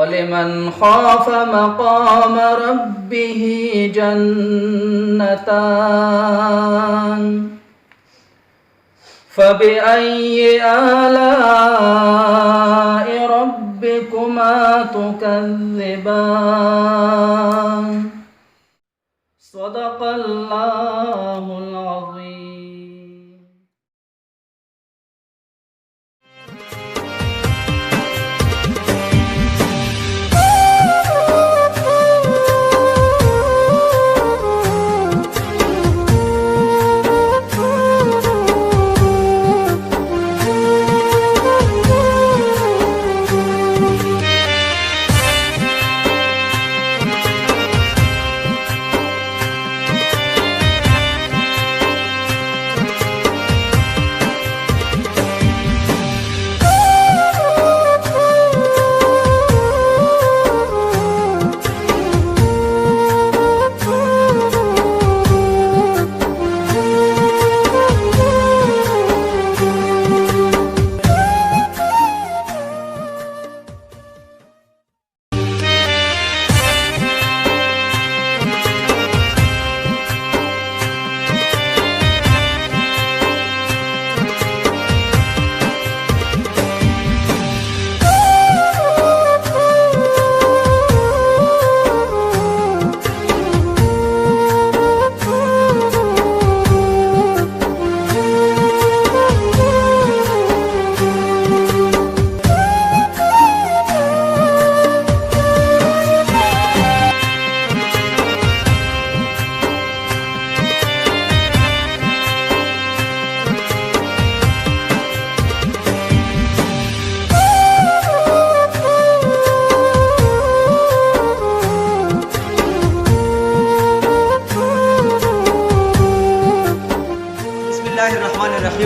ولمن خاف مقام ربه جنتان فبأي آلاء ربكما تكذبان صدق الله العظيم.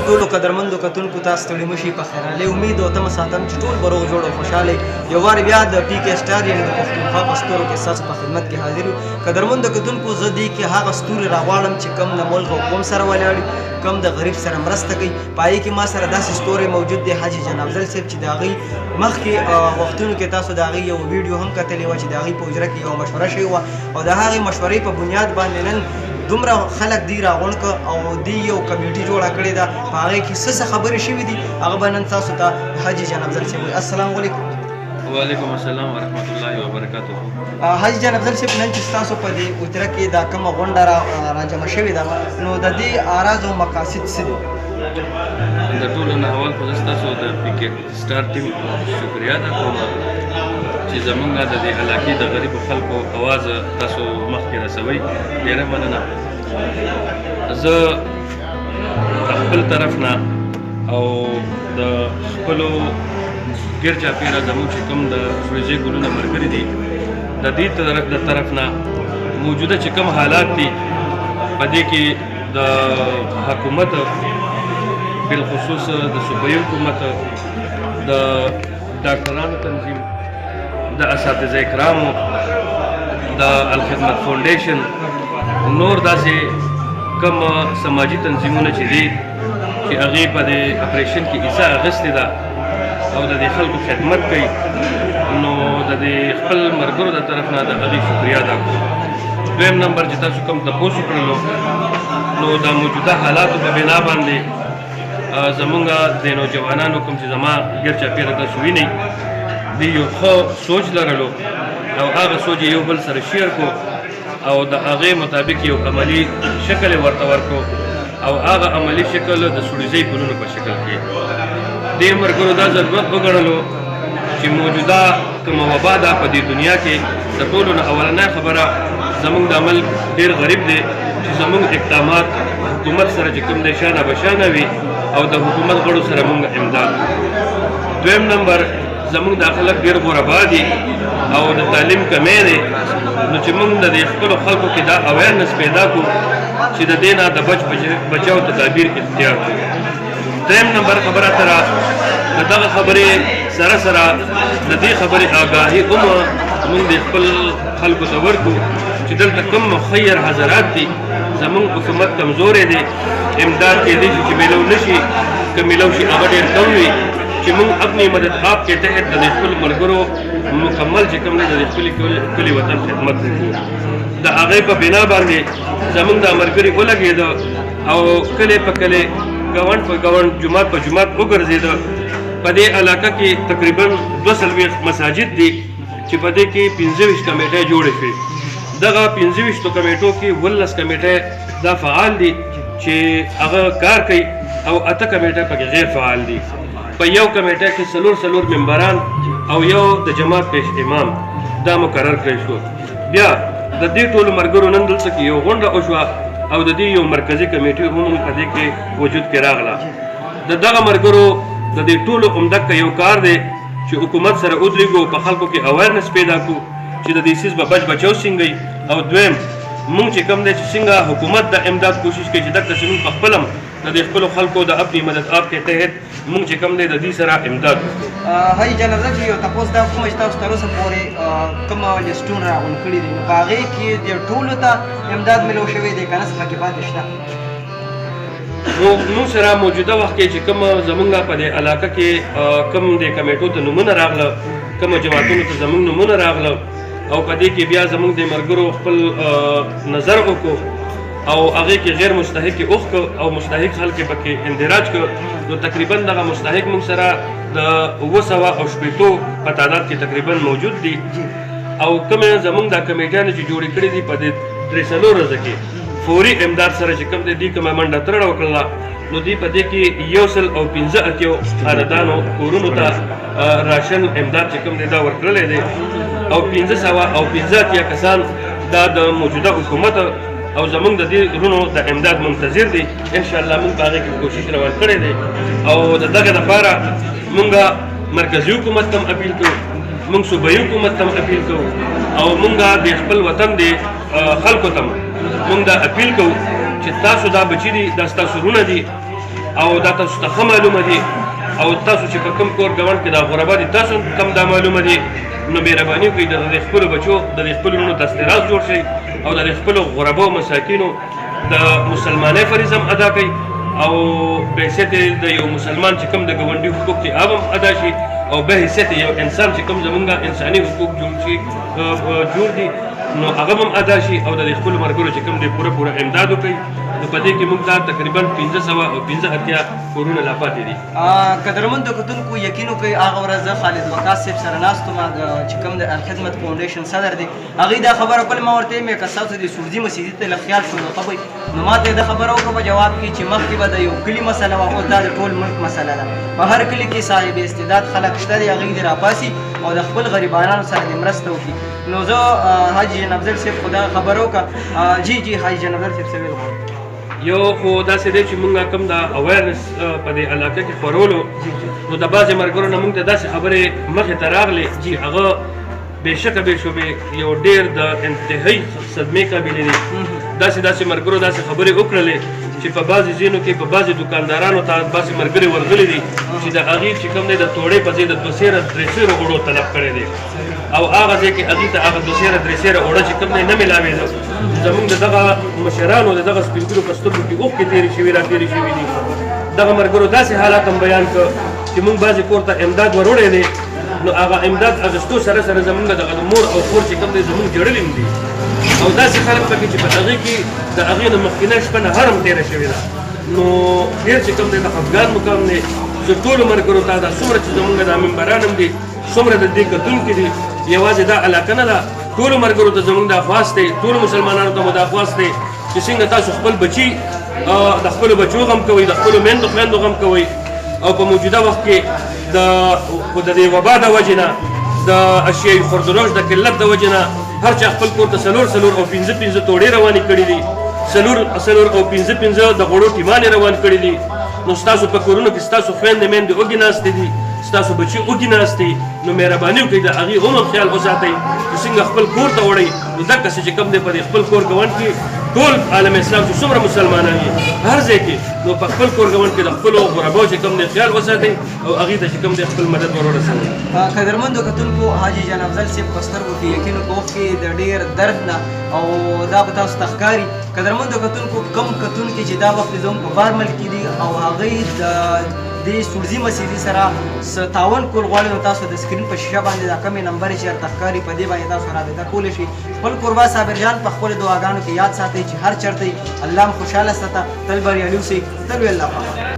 ټولو قدرمندو کتونکو تاسو ته مشي په خیراله امید او تم ساتم چې ټول بروغ جوړ او خوشاله یو وار بیا د پی کې سٹار یعنی د پښتونخوا په ستورو کې تاسو په خدمت کې حاضر یو. قدرمندو کتونکو زه دې کې هغه ستوري راغواړم چې کم د ملک او قوم سره ولاړ کم د غریب سره مرسته کوي. پای کې ما سره داسې ستوري موجود دی حاجی جناب افضل صاحب چې د هغې مخکې وختونو کې تاسو د هغې یو ویډیو هم کتلی وه چې د هغې په حجره کې یوه مشوره شوې وه او د هغې مشورې په بنیاد باندې نن دومره خلک دی راغونډ کړه او دی یو کمیټي جوړه کړې ده. په هغې کې څه خبرې شوي دي هغه به نن تاسو ته حاجي جان افضل صاحب وایي. السلام علیکم. وعلیکم السلام ورحمت الله وبرکاته. حاجي جان افضل صاحب نن چې ستاسو په دې حجره کې دا کومه غونډه راجمع شوې ده نو د دې اراز او مقاصد څه دي؟ د ټولو نه اول خو زه ستاسو د پی کې سټار ټیم شکریا ادا کوم چې زمونږ د دې علاقې د غریبو خلکو اواز تاسو مخکې رسوئ. ډېره مننه. زه د خپل طرف نه او د خپلو ګیر چاپېره زموږ چې کوم د سویجې ګلونه ملګري دي د دې طرف نه موجوده چې کوم حالات دي په دې کې د حکومت بالخصوص د صوبایي حکومت د ډاکټرانو تنظیم د اساتذه کرامو د الخدمت فاونډیشن نور داسې کوم سماجي تنظیمونه چې دي چې هغې په دې اپریشن کې حصه اخیستې ده او د دې خلکو خدمت کوي نو د دې خپل ملګرو د طرف نه د هغې شکریا ادا کوم. دویم نمبر چې تاسو کوم تپوس وکړلو نو د موجوده حالاتو په بنا باندې زمونږ د نوجوانانو کوم چې زما ګیر چاپېره تاسو وینئ دوی یو ښه سوچ لرلو او هغه سوچ یې یو بل سره شیر کو او د هغې مطابق یو عملي شکل یې ورته ورکړو او هغه عملي شکل د سوړیزۍ ګلونو په شکل کې دې ملګرو دا ضرورت وګڼلو چې موجوده کومه وبا ده په دې دنیا کې د ټولو نه اولنۍ خبره زمونږ د عمل ډېر غریب دی چې زمونږ اقدامات حکومت سره چې کوم دی شانه بشانه وي او د حکومت غړو سره مونږ امداد. دویم نمبر زمونږ دا خلک ډېر غربا دي او د تعلیم کمی دی نو چې مونږ د دې خپلو خلکو کې دا اویرنس پیدا کړو چې د دې نه د بچاو تدابیر اختیار کړو. دریم نمبر خبره تره د دغه خبرې سره سره د دې خبرې آګاهي هم مونږ د خپل خلکو ته ورکړو چې دلته کوم مخیر حضرات دي زمونږ حکومت کمزوری دی امداد کېدی شي چې میلو نه شي که میلو شي هغه ډېر کم وي چې مونږ اپنی مدد آپ کے تحت د خپل ملګرو مکمل چې کوم دی د خپل کلي وطن خدمت وکړو. د هغې په بنا باندې زمونږ دا ملګري ولګېده او کلی په کلی ګاونډ په ګاونډ جومات په جومات وګرځېده. په دې علاقه کې تقریبا 240 مساجد دي چې په دې کې 25 کمیټې جوړې شوې. دغه 25 کمیټو کې 19 کمیټې دا فعال دي چې هغه کار کوي او 8 کمیټې پکې غیر فعال دي. په یو کمیټه کې څلور ممبران او یو د جماعت پیش امام دا مقرر کړی شو. بیا د دې ټولو ملګرو نن دلته کې یو غونډه وشوه او د دې یو مرکزي کمیټې هم په دې کې وجود کې راغله. د دغه ملګرو د دې ټولو عمده یو کار دی چې حکومت سره ودرېږو، په خلکو کې اویرنس پیدا کړو چې د دې سیز به بچاو څنګه. او دویم مونږ چې کوم دی چې څنګه حکومت د امداد کوشش کوي چې دغه څه په خپل هم د خپلو خلکو د اپنی مدد آپ کے تحت مونږ چې کوم دی د دې سره امداد. هاي جنرال چې یو تاسو دا کوم چې تاسو تر اوسه پورې کوم لیستونه راغون کړی دي نو هغه کې د ټولو ته امداد ملو شوی دی کنه څه کې پاتې شته؟ نو سره موجوده وخت کې چې کوم زمونږ په دې علاقه کې کوم د کمیټو ته نمونه راغله، کوم جماعتونو ته زمونږ نمونه راغله او په دې کې بیا زمونږ د ملګرو خپل نظر وکړو او هغه کې غیر مستحق اوخ او مستحق خلک پکې اندراج کړ. نو تقریبا دغه مستحق موږ سره د 280 په تعداد کې تقریبا موجود دي او کوم زمونږ د کمیټیانو چې جوړې کړې دي په دې 3 ورځې کې فوري امداد سره چې کوم دې کومه منډه ترړه وکړله نو دوی په دې کې 115 خاندانو کورونو ته راشن امداد چې کوم دی دا ورکړلی دی او 515 کسان دا د موجوده حکومت او زمونږ د دې رونو د امداد منتظر دي. انشاءالله مونږ په هغې کې کوشش روان کړی دی او د دغه دپاره مونږ مرکزي حکومت ته هم اپیل کوو، مونږ صوبایي حکومت ته هم اپیل کوو او مونږ د خپل وطن د خلکو ته مونږ دا اپیل کوو چې تاسو دا بچي دي دا ستاسو رونه دي او دا تاسو ته ښه معلومه دي او تاسو چې په کوم کور ګاونډ کې دا غربا دي تاسو کم دا معلومه دي نو مهرباني وکړئ د خپلو بچو د خپلو رونو دستراز جوړ شئ او د خپلو غربا او مساکینو د مسلمانۍ فریضه هم ادا کړئ او به حیثیت د یو مسلمان چې کوم د ګاونډي حقوق دي هغه هم ادا شي او به حیثیت یو انسان چې کوم زمونږ انساني حقوق جوړ دي نو هغه هم ادا شي او د خپلو ملګرو چې کوم دی پوره امداد وکړي. نو په دې کې موږ ته تقریبا 585 کورونه لا پاتې دي. قدرمندو کتونکو یقین وکړئ هغه ورځ خالد وقاص صاحب سره ناست وم چې کوم د الخدمت فاونډیشن صدر دی هغوی دا خبره کول ما ورته ویل که ستاسو د سورزي مسجد ته خیال شو نو خبرې نو ما ته دا خبره وکړه په جواب کې چې مخکې به د یو کلي مسله وه اوس دا د ټول ملک مسله ده. په هر کلي کې صاحب استعداد خلک شته دي هغوی دې راپاسي او د خپل غریبانو سره دې مرسته وکړي. نو زه حاجي جناب افضل صاحب خو دا خبره وکړه جی حاجي جناب افضل صاحب څه ویل غواړم؟ یو خو داسې دی چې مونږ کوم دا اویرنس په دې علاقه کې خپرولو نو د بعضې ملګرو نه مونږ ته داسې خبرې مخې ته راغلې چې هغه بېشکه بېشوبې یو ډېر د انتهایي صدمې قابلې دي. داسې ملګرو داسې خبرې وکړلې چې په بعضې ځینو کې په بعضې دکاندارانو ته بعضې ملګري ورغلي دي چې د هغې چې کوم دی د توړې په ځای د 2 غوړو طلب کړی دی او هغه ځای کې هغې ته هغه 2 اوړه چې کوم دی نه میلاوېده. زمونږ د دغه مشرانو د دغه سپین ږیرو په سترګو کې اوښکې تېرې شوي راتېرې شوي دي. دغه ملګرو داسې حالات هم بیان کړ چې مونږ بعضې کور ته امداد وروړی دی نو هغه امداد اخیستو سره سره زمونږ دغه مور او خور چې کوم دی زمونږ جړلي هم دي او داسې خلک پکې چې په هغې کې د هغې نه مخکینۍ شپه نهار هم تېره شوې ده. نو ډېر چې کوم دی د خفګان مقام دی. زه ټولو ملګرو ته دا څومره چې زمونږ دا ممبران هم دي څومره د دې کتونکي دي یوازې دا علاقه نه ده ټولو ملګرو ته زمونږ دا خواست دی ټولو مسلمانانو ته مو دا خواست دی چې څنګه تاسو خپل بچي د خپلو بچو غم کوئ د خپلو میندو غم کوئ او په موجوده وخت کې د دې وبا د وجې نه د اشیاء خوردنوش د قلت د وجې نه هر چا خپل کور ته 4 او 5 توړې روانې کړي دي 4 او 5 د غوړو ټیمانې روان کړي دي. نو ستاسو په کورونو کې ستاسو خویندې میندې اوږې ناستې دي ستاسو بچي اوږې ناستې نو مهرباني وکړئ د هغې هم خیال وساتئ چې څنګه خپل کور ته وړئ نو دقسې چې کوم دی په دې خپل کور ګاونډ کې ټول عالم اسلام چې څومره مسلمانان دي هر ځای کې نو په خپل کور ګاونډ کې د خپلو غرباو چې کوم دی خیال وساتئ او هغې ته چې کوم دی خپل مدد ور ورسوئ. قدرمندو کتونکو حاجي جان افضل صاحب په سترګو کې یقین وکړو کې د ډېر درد نه او دا به تاسو ته ښکاري قدرمندو کتونکو کم کتونکي چې دا وخت زموږ په بار ملک کې دي او هغوی د سورزي مسیري سره څه تعاون کول غواړي نو تاسو د سکرین په شیشه باندې دا کمې نمبر چې درته ښکاري په دې باندې تاسو رابطه کولی شئ. خپل قربا صابر جان په خپلو دعاګانو کې یاد ساتئ چې هر چېرته الله م خوشحاله ساته، تل بریالي اوسئ. تل وی الله پاک.